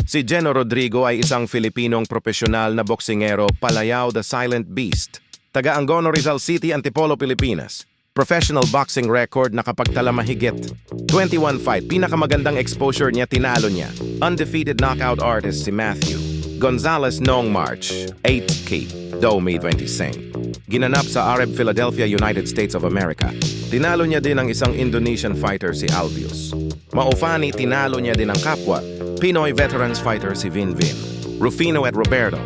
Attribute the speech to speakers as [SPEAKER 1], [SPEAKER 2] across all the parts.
[SPEAKER 1] Si Geno Rodrigo ay isang Filipinong profesional na boksingero, Palayao the Silent Beast. Taga Angono, Rizal City, Antipolo, Pilipinas. Professional boxing record nakapagtala mahigit 21 fight. Pinakamagandang exposure niya, tinalo niya. Undefeated knockout artist si Matthew Gonzalez noong March 8 2025. Ginanap sa Arab, Philadelphia, United States of America. Tinalo niya din ang isang Indonesian fighter si Alvius. Maufani, tinalo niya din ang kapwa Pinoy veterans fighter si Vinvin. Rufino at Roberto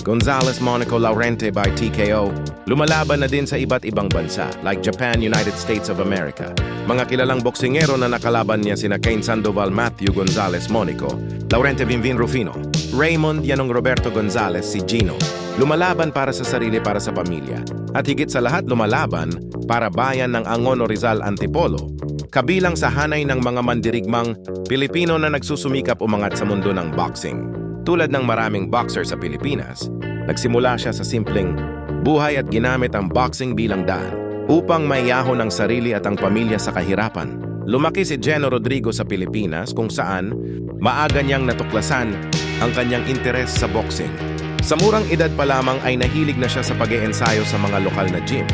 [SPEAKER 1] Gonzalez, Monaco, Laurente by TKO. Lumalaban na din sa iba't ibang bansa like Japan, United States of America. Mga kilalang boksingero na nakalaban niya sina Cain Sandoval, Matthew Gonzalez, Monaco, Laurente Vinvin, Rufino, Raymond Yanong, Roberto Gonzalez, si Gino. Lumalaban para sa sarili, para sa pamilya. At higit sa lahat, lumalaban para bayan ng Angono, Rizal, Antipolo. Kabilang sa hanay ng mga mandirigmang Pilipino na nagsusumikap umangat sa mundo ng boxing. Tulad ng maraming boxer sa Pilipinas, nagsimula siya sa simpleng buhay at ginamit ang boxing bilang daan upang maiyahon ang sarili at ang pamilya sa kahirapan. Lumaki si Geno Rodrigo sa Pilipinas kung saan maaga niyang natuklasan ang kanyang interes sa boxing. Sa murang edad pa lamang ay nahilig na siya sa pag-iensayo sa mga lokal na gym.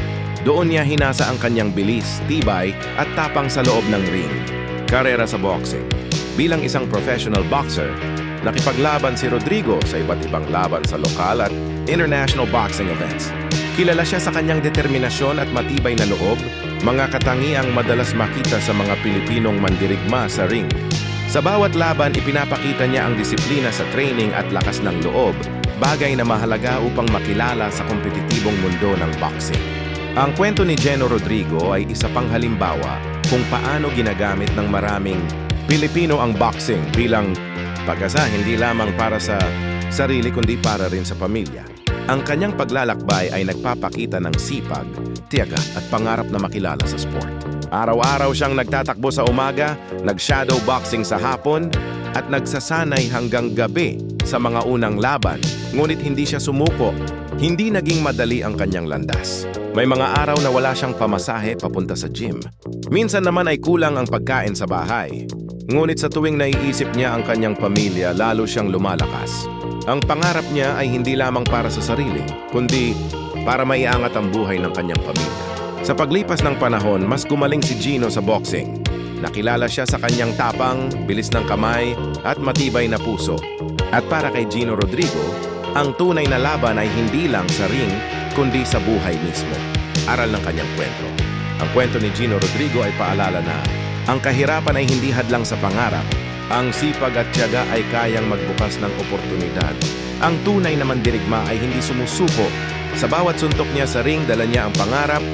[SPEAKER 1] Doon niya hinasa ang kanyang bilis, tibay at tapang sa loob ng ring. Karera sa boxing. Bilang isang professional boxer, nakipaglaban si Rodrigo sa iba't ibang laban sa lokal at international boxing events. Kilala siya sa kanyang determinasyon at matibay na loob, mga katangiang madalas makita sa mga Pilipinong mandirigma sa ring. Sa bawat laban, ipinapakita niya ang disiplina sa training at lakas ng loob, bagay na mahalaga upang makilala sa kompetitibong mundo ng boxing. Ang kwento ni Geno Rodrigo ay isa pang halimbawa kung paano ginagamit ng maraming Pilipino ang boxing bilang pag-asa hindi lamang para sa sarili kundi para rin sa pamilya. Ang kanyang paglalakbay ay nagpapakita ng sipag, tiyaga at pangarap na makilala sa sport. Araw-araw siyang nagtatakbo sa umaga, nag-shadow boxing sa hapon, at nagsasanay hanggang gabi sa mga unang laban. Ngunit hindi siya sumuko. Hindi naging madali ang kanyang landas. May mga araw na wala siyang pamasahe papunta sa gym. Minsan naman ay kulang ang pagkain sa bahay. Ngunit sa tuwing naiisip niya ang kanyang pamilya, lalo siyang lumalakas. Ang pangarap niya ay hindi lamang para sa sarili, kundi para maiangat ang buhay ng kanyang pamilya. Sa paglipas ng panahon, mas gumaling si Geno sa boxing. Nakilala siya sa kanyang tapang, bilis ng kamay, at matibay na puso. At para kay Geno Rodrigo, ang tunay na laban ay hindi lang sa ring, kundi sa buhay mismo. Aral ng kanyang kwento. Ang kwento ni Geno Rodrigo ay paalala na ang kahirapan ay hindi hadlang sa pangarap. Ang sipag at tiyaga ay kayang magbukas ng oportunidad. Ang tunay na mandirigma ay hindi sumusuko. Sa bawat suntok niya sa ring, dala niya ang pangarap,